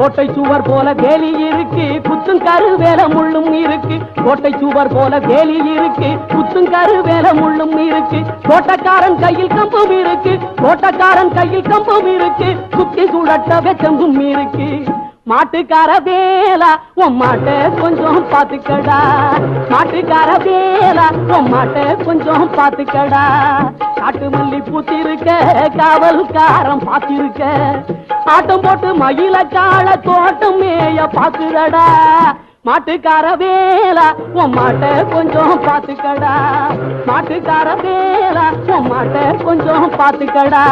கோட்டை சுவர் போல வேலி இருக்கு, குத்தும் கருவேல முள்ளும் இருக்கு. கோட்டை சுவர் போல வேலி இருக்கு, குத்தும் கருவேல முள்ளும் இருக்கு. தோட்டக்காரன் கையில் கம்பும் இருக்கு, தோட்டக்காரன் கையில் கம்பும் இருக்கு. சுத்தி சுழட்ட வெச்சம்பும் இருக்கு. மாட்டுக்கார வேலா உன் மாட்ட கொஞ்சம் பாத்துக்கடா, மாட்டுக்கார வேலா உன் மாட்ட கொஞ்சம் பாத்துக்கடா. காட்டு மல்லி பூத்திருக்க காவல்காரன் பாத்திருக்க, ஆட்டம் போட்டு மயில கால தோட்டம் மேய பாக்குறடா. மாட்டுக்கார வேலா உன் மாட்ட கொஞ்சம் பாத்துக்கடா, மாட்டுக்கார வேலா உன் மாட்ட கொஞ்சம் பாத்துக்கடா.